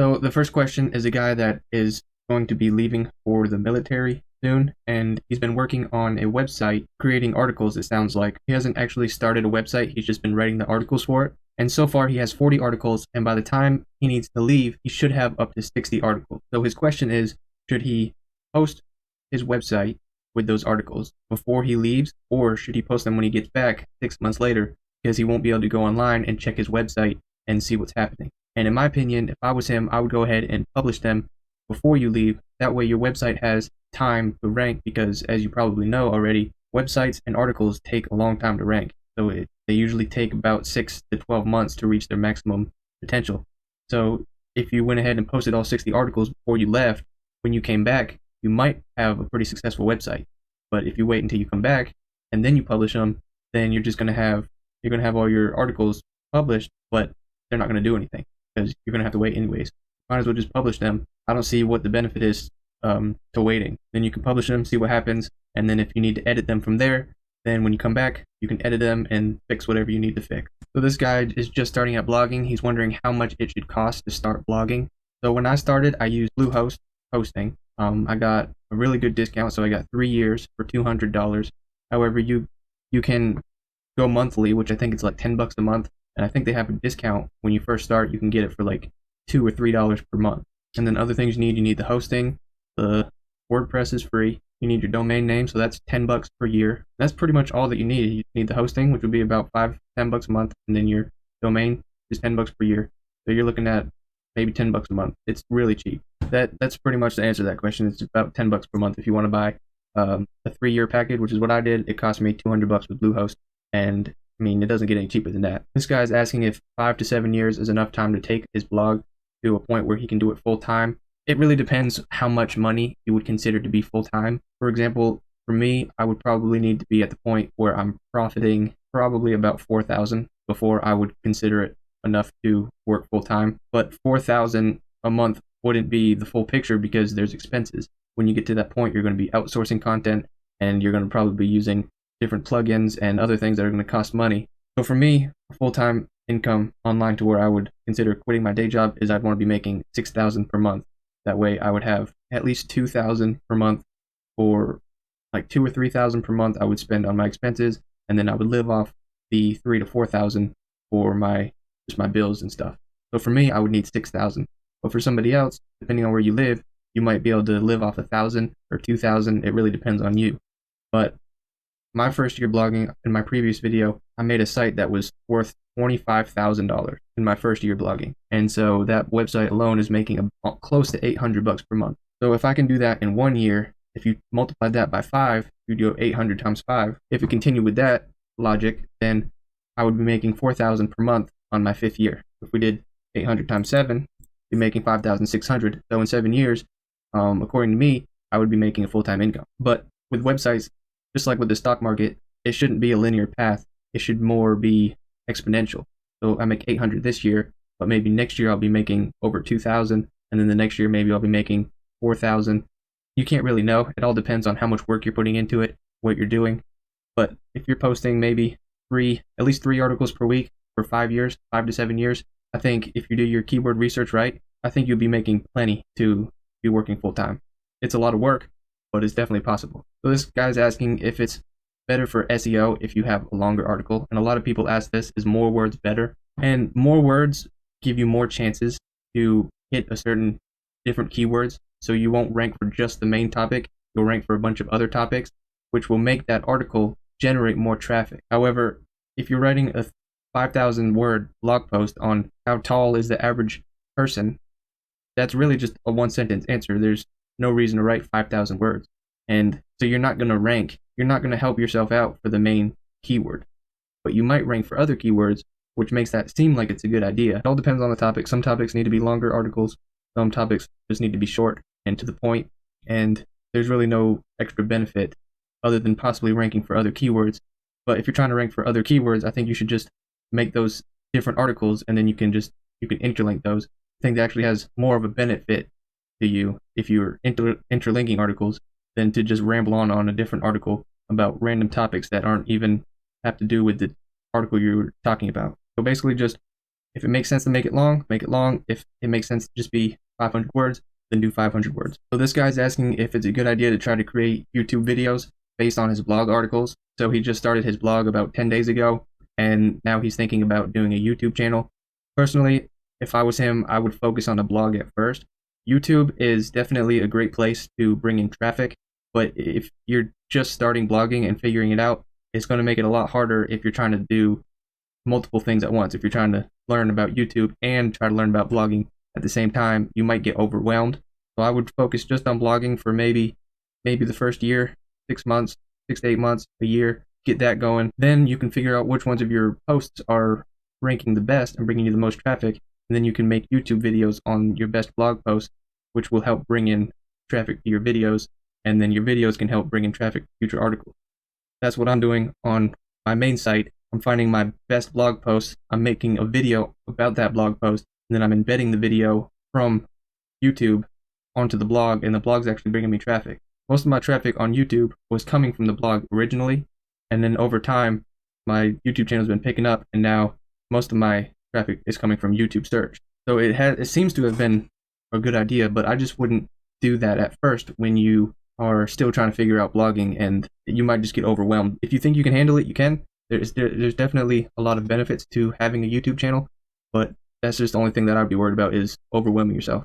So the first question is a guy that is going to be leaving for the military soon, and he's been working on a website creating articles, it sounds like. He hasn't actually started a website, he's just been writing the articles for it. And so far he has 40 articles, and by the time he needs to leave, he should have up to 60 articles. So his question is, should he post his website with those articles before he leaves, or should he post them when he gets back 6 months later, because he won't be able to go online and check his website and see what's happening? And in my opinion, if I was him, I would go ahead and publish them before you leave. That way your website has time to rank, because as you probably know already, websites and articles take a long time to rank. So they usually take about 6 to 12 months to reach their maximum potential. So if you went ahead and posted all 60 articles before you left, when you came back, you might have a pretty successful website. But if you wait until you come back and then you publish them, then you're going to have all your articles published, but they're not going to do anything, because you're going to have to wait anyways. Might as well just publish them. I don't see what the benefit is to waiting. Then you can publish them, see what happens, and then if you need to edit them from there, then when you come back, you can edit them and fix whatever you need to fix. So this guy is just starting out blogging. He's wondering how much it should cost to start blogging. So when I started, I used Bluehost hosting. I got a really good discount, so I got 3 years for $200. However, you can go monthly, which I think it's like $10 a month. And I think they have a discount when you first start. You can get it for like $2 or $3 per month. And then other things you need the hosting. The WordPress is free. You need your domain name, so that's $10 per year. That's pretty much all that you need. You need the hosting, which would be about $10 a month, and then your domain is $10 per year. So you're looking at maybe $10 a month. It's really cheap. That's pretty much the answer to that question. It's about $10 per month if you want to buy a 3-year package, which is what I did. It cost me $200 with Bluehost, and I mean, it doesn't get any cheaper than that. This guy's asking if 5 to 7 years is enough time to take his blog to a point where he can do it full time. It really depends how much money you would consider to be full time. For example, for me, I would probably need to be at the point where I'm profiting probably about $4,000 before I would consider it enough to work full time. But $4,000 a month wouldn't be the full picture, because there's expenses. When you get to that point, you're going to be outsourcing content, and you're going to probably be using different plugins and other things that are going to cost money. So for me, a full-time income online to where I would consider quitting my day job is I'd want to be making $6,000 per month. That way I would have at least $2,000 per month, or like $2,000 or $3,000 per month I would spend on my expenses, and then I would live off the $3,000 to $4,000 for just my bills and stuff. So for me, I would need $6,000. But for somebody else, depending on where you live, you might be able to live off $1,000 or $2,000. It really depends on you. But my first year blogging, in my previous video, I made a site that was worth $25,000 in my first year blogging. And so that website alone is making close to $800 per month. So if I can do that in 1 year, if you multiply that by 5, you do 800 times 5. If we continue with that logic, then I would be making $4,000 per month on my 5th year. If we did 800 times 7, be making 5,600. So in 7 years, according to me, I would be making a full-time income. But with websites, just like with the stock market, it shouldn't be a linear path. It should more be exponential. So I make 800 this year, but maybe next year I'll be making over 2,000, and then the next year maybe I'll be making 4,000. You can't really know. It all depends on how much work you're putting into it, what you're doing. But if you're posting maybe at least 3 articles per week for 5 years, 5 to 7 years, I think if you do your keyword research right, I think you'll be making plenty to be working full time. It's a lot of work, but it's definitely possible. So this guy's asking if it's better for SEO if you have a longer article. And a lot of people ask this, is more words better? And more words give you more chances to hit a certain different keywords. So you won't rank for just the main topic. You'll rank for a bunch of other topics, which will make that article generate more traffic. However, if you're writing a 5,000 word blog post on how tall is the average person, that's really just a 1-sentence answer. There's no reason to write 5,000 words. And so you're not going to rank. You're not going to help yourself out for the main keyword. But you might rank for other keywords, which makes that seem like it's a good idea. It all depends on the topic. Some topics need to be longer articles. Some topics just need to be short and to the point. And there's really no extra benefit other than possibly ranking for other keywords. But if you're trying to rank for other keywords, I think you should just make those different articles, and then you can interlink those. I think that actually has more of a benefit to you if you're interlinking articles than to just ramble on a different article about random topics that aren't even have to do with the article you're talking about. So basically just If it makes sense to make it long, make it long. If it makes sense to just be 500 words, then do 500 words. So this guy's asking if it's a good idea to try to create YouTube videos based on his blog articles. So he just started his blog about 10 days ago, and now he's thinking about doing a YouTube channel. Personally, if I was him, I would focus on a blog at first. YouTube is definitely a great place to bring in traffic, but if you're just starting blogging and figuring it out, it's going to make it a lot harder if you're trying to do multiple things at once. If you're trying to learn about YouTube and try to learn about blogging at the same time, you might get overwhelmed. So I would focus just on blogging for maybe the first year, 6 months, 6 to 8 months, a year, get that going. Then you can figure out which ones of your posts are ranking the best and bringing you the most traffic. And then you can make YouTube videos on your best blog posts, which will help bring in traffic to your videos. And then your videos can help bring in traffic to future articles. That's what I'm doing on my main site. I'm finding my best blog posts. I'm making a video about that blog post, and then I'm embedding the video from YouTube onto the blog, and the blog's actually bringing me traffic. Most of my traffic on YouTube was coming from the blog originally, and then over time, my YouTube channel's been picking up, and now most of my traffic is coming from YouTube search. So it seems to have been a good idea, but I just wouldn't do that at first when you are still trying to figure out blogging, and you might just get overwhelmed. If you think you can handle it, you can. There's definitely a lot of benefits to having a YouTube channel, but that's just the only thing that I'd be worried about is overwhelming yourself.